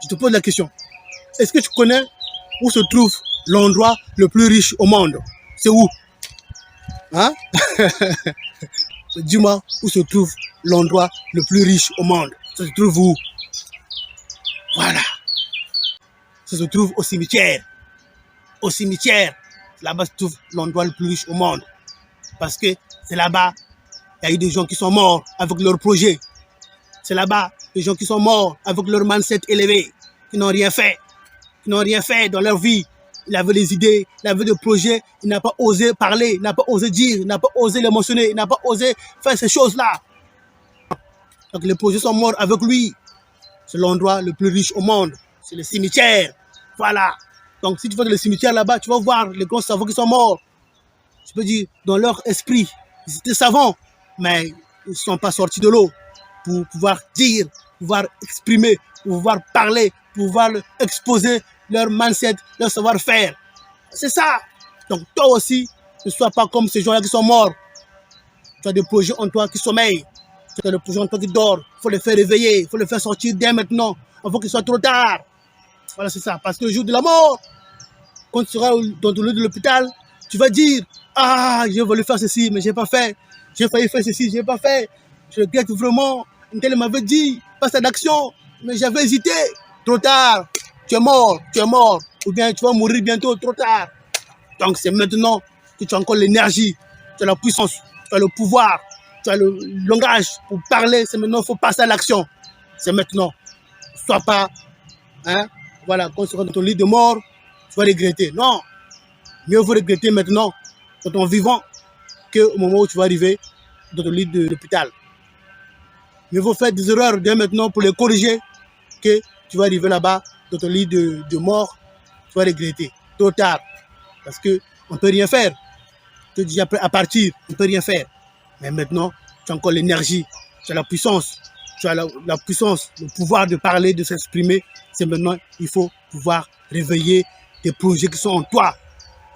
je te pose la question. Est-ce que tu connais où se trouve l'endroit le plus riche au monde? C'est où? Hein? Dis-moi où se trouve l'endroit le plus riche au monde. Ça se trouve où? Voilà. Ça se trouve au cimetière. Au cimetière. Là-bas se trouve l'endroit le plus riche au monde. Parce que c'est là-bas, il y a eu des gens qui sont morts avec leur projet. C'est là-bas, des gens qui sont morts avec leur mindset élevé, qui n'ont rien fait. Qui n'ont rien fait dans leur vie. Il avait des idées, il avait des projets, il n'a pas osé parler, il n'a pas osé dire, il n'a pas osé les mentionner, il n'a pas osé faire ces choses-là. Donc les projets sont morts avec lui. C'est l'endroit le plus riche au monde. C'est le cimetière. Voilà. Donc si tu vas dans le cimetière là-bas, tu vas voir les grands savants qui sont morts. Je peux dire, dans leur esprit, ils étaient savants, mais ils ne sont pas sortis de l'eau pour pouvoir dire, pouvoir exprimer, pouvoir parler, pouvoir exposer leur mindset, leur savoir-faire. C'est ça. Donc toi aussi, ne sois pas comme ces gens-là qui sont morts. Tu as des projets en toi qui sommeillent. Tu as des projets en toi qui dorment. Il faut les faire réveiller, il faut les faire sortir dès maintenant, avant qu'il soit trop tard. Voilà, c'est ça. Parce que le jour de la mort, quand tu seras dans le lit de l'hôpital, tu vas dire, ah, j'ai voulu faire ceci, mais je n'ai pas fait. J'ai failli faire ceci, je n'ai pas fait. Je regrette vraiment. Un tel m'avait dit, passe à l'action, mais j'avais hésité. Trop tard. Tu es mort, tu es mort. Ou bien tu vas mourir bientôt, trop tard. Donc c'est maintenant que tu as encore l'énergie, tu as la puissance, tu as le pouvoir, tu as le langage pour parler. C'est maintenant, il faut passer à l'action. C'est maintenant. Sois pas, hein, voilà, quand tu seras dans ton lit de mort, tu vas regretter. Non. Mieux vaut regretter maintenant, dans ton vivant, qu'au moment où tu vas arriver dans ton lit de l'hôpital. Mieux vaut faire des erreurs dès maintenant pour les corriger, que tu vas arriver là-bas, dans ton lit de mort, tu vas regretter. Trop tard. Parce qu'on ne peut rien faire. Tu es déjà prêt à partir, on ne peut rien faire. Mais maintenant, tu as encore l'énergie, tu as la puissance, tu as la puissance, le pouvoir de parler, de s'exprimer. C'est maintenant, il faut pouvoir réveiller des projets qui sont en toi.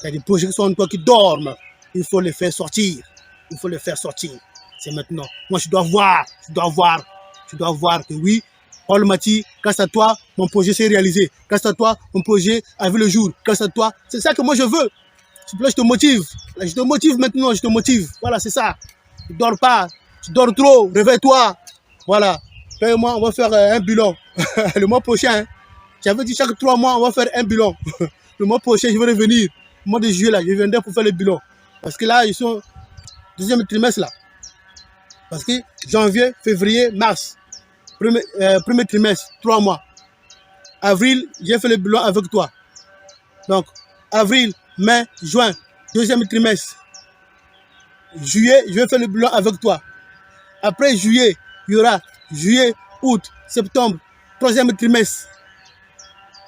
Il y a des projets qui sont en toi qui dorment. Il faut les faire sortir. Il faut les faire sortir. C'est maintenant. Moi, je dois voir que oui, Paul Maty, grâce à toi, mon projet s'est réalisé. Grâce à toi, mon projet a vu le jour. Grâce à toi, c'est ça que moi je veux. S'il te plaît, je te motive. Là, je te motive maintenant, je te motive. Voilà, c'est ça. Tu dors pas, tu dors trop, réveille-toi. Voilà. Moi, on va faire un bilan. Le mois prochain, hein. J'avais dit chaque 3 mois, on va faire un bilan. Le mois prochain, je vais revenir. Le mois de juillet, là, je viendrai pour faire le bilan. Parce que là, ils sont deuxième trimestre, là. Parce que janvier, février, mars, premier trimestre, 3 mois. Avril, j'ai fait le bilan avec toi. Donc, avril, mai, juin, deuxième trimestre. Juillet, je vais faire le bilan avec toi. Après juillet, il y aura juillet, août, septembre, troisième trimestre.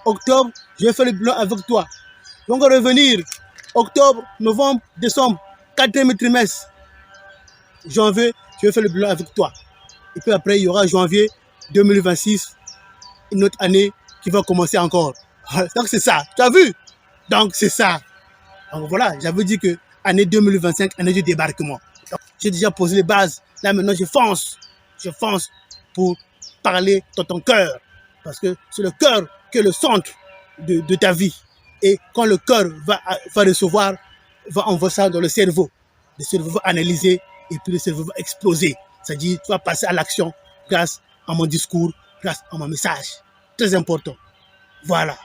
Octobre, je vais faire le bilan avec toi. Donc, on va revenir octobre, novembre, décembre, quatrième trimestre. Janvier, je vais faire le bilan avec toi. Et puis après, il y aura janvier 2026, une autre année qui va commencer encore. Donc, c'est ça. Tu as vu? Donc, c'est ça. Donc, voilà, j'avais dit que année 2025, année de débarquement. J'ai déjà posé les bases. Là, maintenant, je fonce. Je fonce pour parler dans ton cœur. Parce que c'est le cœur qui est le centre de ta vie. Et quand le cœur va recevoir, va envoyer ça dans le cerveau. Le cerveau va analyser et puis le cerveau va exploser. C'est-à-dire, tu vas passer à l'action grâce à mon discours, grâce à mon message. Très important. Voilà.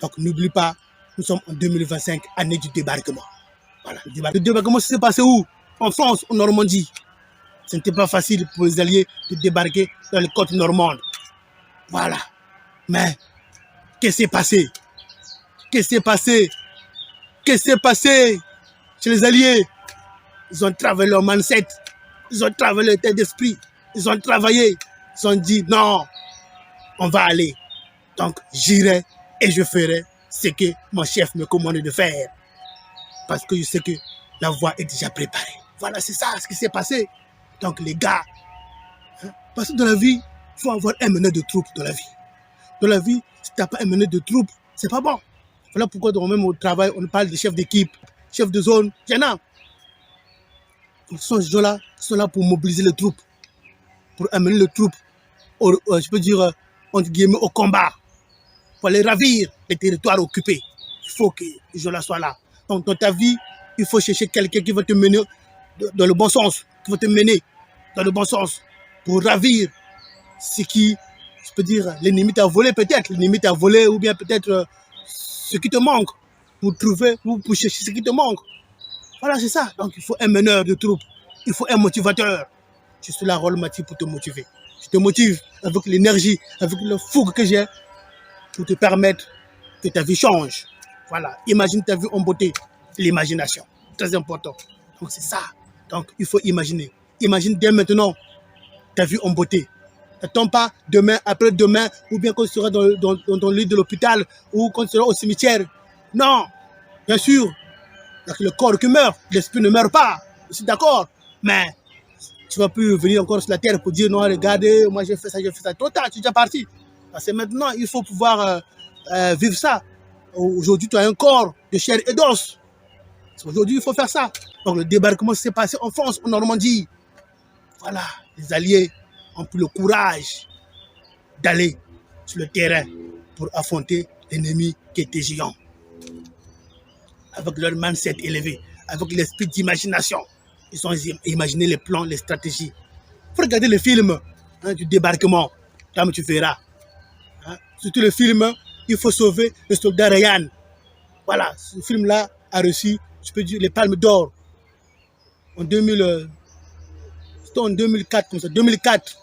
Donc, n'oublie pas, nous sommes en 2025, année du débarquement. Voilà. Le débarquement, ça s'est passé où? En France, en Normandie. Ce n'était pas facile pour les Alliés de débarquer dans les côtes normandes. Voilà. Mais, qu'est-ce qui s'est passé? Qu'est-ce qui s'est passé? Qu'est-ce qui s'est passé chez les Alliés? Ils ont travaillé leur mindset. Ils ont travaillé leur tête d'esprit. Ils ont travaillé. Ils ont dit, non, on va aller. Donc, j'irai et je ferai ce que mon chef me commande de faire. Parce que je sais que la voie est déjà préparée. Voilà, c'est ça ce qui s'est passé. Donc, les gars, hein, parce que dans la vie, il faut avoir un meneur de troupe dans la vie. Dans la vie, si tu n'as pas un meneur de troupe, c'est pas bon. Voilà pourquoi, même au travail, on parle de chef d'équipe, chef de zone, il y en a. Ces gens-là sont là pour mobiliser les troupes, pour amener les troupes, je peux dire, entre guillemets, au combat. pour aller ravir les territoires occupés. Il faut que ces gens-là soient là. Donc, dans ta vie, il faut chercher quelqu'un qui va te mener dans le bon sens, qui va te mener dans le bon sens pour ravir ce qui, je peux dire, l'ennemi t'a volé peut-être, l'ennemi t'a volé ou bien peut-être ce qui te manque pour trouver ou pour chercher ce qui te manque. Voilà, c'est ça. Donc, il faut un meneur de troupe, il faut un motivateur. Je suis là, rôle Mathieu, pour te motiver. Je te motive avec l'énergie, avec le fougue que j'ai pour te permettre que ta vie change. Voilà, imagine ta vie en beauté, l'imagination, très important. Donc c'est ça. Donc il faut imaginer. Imagine dès maintenant ta vie en beauté. N'attends pas demain, après-demain, ou bien quand tu seras dans ton lit de l'hôpital, ou quand tu seras au cimetière. Non, bien sûr, le corps qui meurt, l'esprit ne meurt pas. Je suis d'accord, mais tu ne vas plus venir encore sur la terre pour dire non, regardez, moi j'ai fait ça, j'ai fait ça. Trop tard, tu es déjà parti. Parce que maintenant, il faut pouvoir vivre ça. Aujourd'hui, tu as un corps de chair et d'os. Aujourd'hui, il faut faire ça. Donc, le débarquement s'est passé en France, en Normandie. Voilà, les Alliés ont pris le courage d'aller sur le terrain pour affronter l'ennemi qui était géant. Avec leur mindset élevé, avec l'esprit d'imagination. Ils ont imaginé les plans, les stratégies. Il faut regarder le film du débarquement. Comme tu verras. Surtout le film, il faut sauver le soldat Ryan. Voilà, ce film-là a reçu, je peux dire, les palmes d'or. En 2004, comme ça, 2004.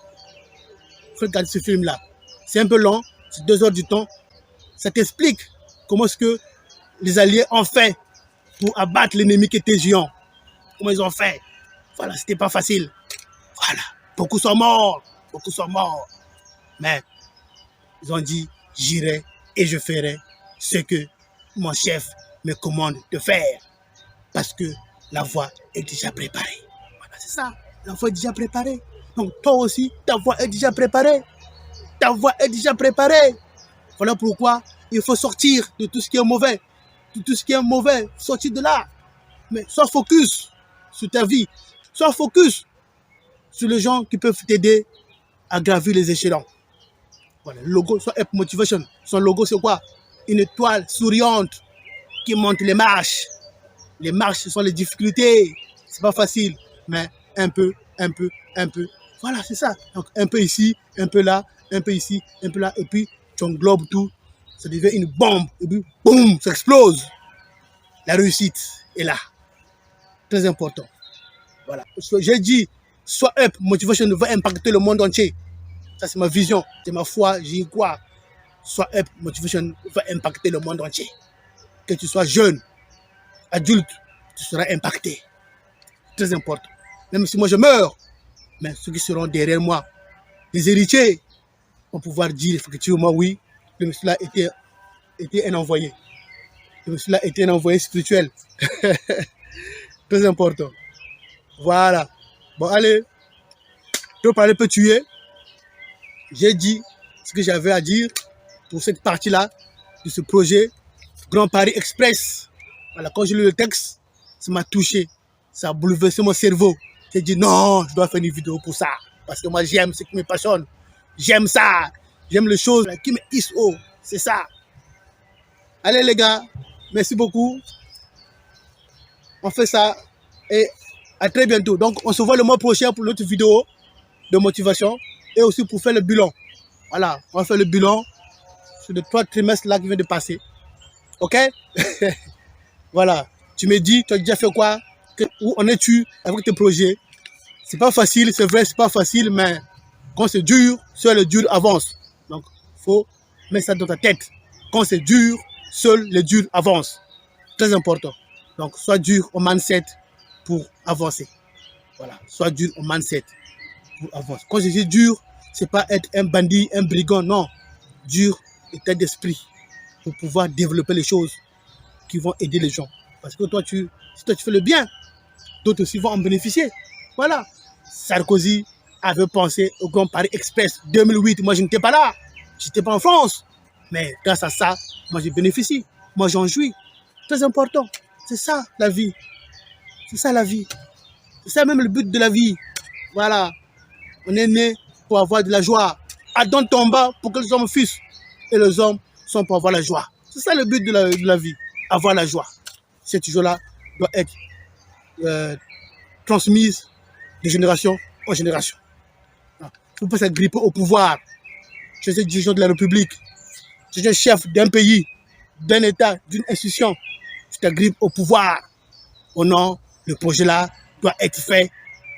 Il faut regarder ce film-là. C'est un peu long, c'est 2 heures du temps. Ça t'explique comment est-ce que les Alliés ont fait pour abattre l'ennemi qui était géant. Comment ils ont fait. Voilà, c'était pas facile. Voilà, beaucoup sont morts. Beaucoup sont morts. Mais ils ont dit, j'irai et je ferai ce que mon chef me commande de faire. Parce que la voie est déjà préparée. Voilà, c'est ça. La voie est déjà préparée. Donc toi aussi, ta voie est déjà préparée. Ta voie est déjà préparée. Voilà pourquoi il faut sortir de tout ce qui est mauvais. De tout ce qui est mauvais, sortir de là. Mais sois focus sur ta vie. Sois focus sur les gens qui peuvent t'aider à gravir les échelons. Voilà, le logo, soit Up Motivation. Son logo, c'est quoi? Une étoile souriante qui monte les marches. Les marches, ce sont les difficultés. C'est pas facile, mais un peu, un peu, un peu. Voilà, c'est ça. Donc, un peu ici, un peu là, un peu ici, un peu là. Et puis, tu englobes tout. Ça devient une bombe. Et puis, boum, ça explose. La réussite est là. Très important. Voilà. J'ai dit, soit Up Motivation va impacter le monde entier. Ça, c'est ma vision, c'est ma foi, j'y crois. Soit Up Motivation va impacter le monde entier. Que tu sois jeune, adulte, tu seras impacté. Très important. Même si moi je meurs, mais ceux qui seront derrière moi, les héritiers, vont pouvoir dire effectivement oui, le monsieur là était un envoyé. Le monsieur là était un envoyé spirituel. Très important. Voilà. Bon, allez. Trop parler peut tuer. J'ai dit ce que j'avais à dire pour cette partie-là de ce projet Grand Paris Express. Voilà, quand j'ai lu le texte, ça m'a touché. Ça a bouleversé mon cerveau. J'ai dit non, je dois faire une vidéo pour ça. Parce que moi, j'aime ce qui me passionne. J'aime ça. J'aime les choses qui me hissent haut. C'est ça. Allez les gars, merci beaucoup. On fait ça et à très bientôt. Donc, on se voit le mois prochain pour l'autre vidéo de motivation et aussi pour faire le bilan. Voilà, on va faire le bilan sur les 3 trimestres là qui viennent de passer. Ok? Voilà, tu me dis, tu as déjà fait quoi? Où en es-tu avec tes projets? C'est pas facile, c'est vrai, c'est pas facile, mais quand c'est dur, seul le dur avance. Donc, il faut mettre ça dans ta tête. Quand c'est dur, seul le dur avance. Très important. Donc, sois dur au mindset pour avancer. Voilà, sois dur au mindset pour avancer. Quand je dis dur, c'est pas être un bandit, un brigand, non. Dur état d'esprit pour pouvoir développer les choses qui vont aider les gens. Parce que toi, si toi tu fais le bien, d'autres aussi vont en bénéficier. Voilà. Sarkozy avait pensé au Grand Paris Express 2008. Moi, je n'étais pas là. Je n'étais pas en France. Mais grâce à ça, moi, je bénéficie. Moi, j'en jouis. Très important. C'est ça, la vie. C'est ça, la vie. C'est ça même le but de la vie. Voilà. On est né pour avoir de la joie. Adam tomba pour que les hommes fussent. Et les hommes sont pour avoir la joie. C'est ça le but de la vie, avoir la joie. Cette joie-là doit être transmise de génération en génération. Vous pouvez s'agripper au pouvoir. Je suis dirigeant de la République. Je suis chef d'un pays, d'un État, d'une institution. Tu t'agrippes au pouvoir. Oh non, le projet-là doit être fait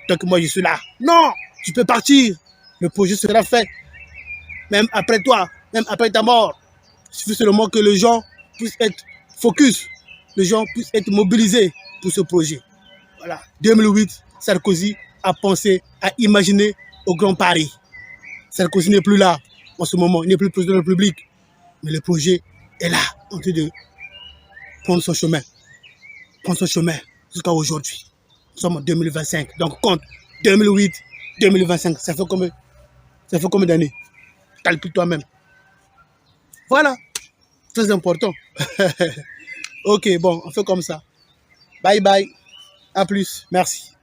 tant que moi je suis là. Non, tu peux partir. Le projet sera fait. Même après toi, même après ta mort. Il suffit seulement que les gens puissent être focus. Les gens puissent être mobilisés pour ce projet. Voilà. 2008, Sarkozy a pensé, a imaginé au Grand Paris. Sarkozy n'est plus là en ce moment. Il n'est plus président de la République. Mais le projet est là, en train de prendre son chemin. Prendre son chemin jusqu'à aujourd'hui. Nous sommes en 2025. Donc, compte 2008, 2025. Ça fait combien d'années? Calcule toi-même. Voilà. Très important. Ok, bon, on fait comme ça. Bye bye. À plus. Merci.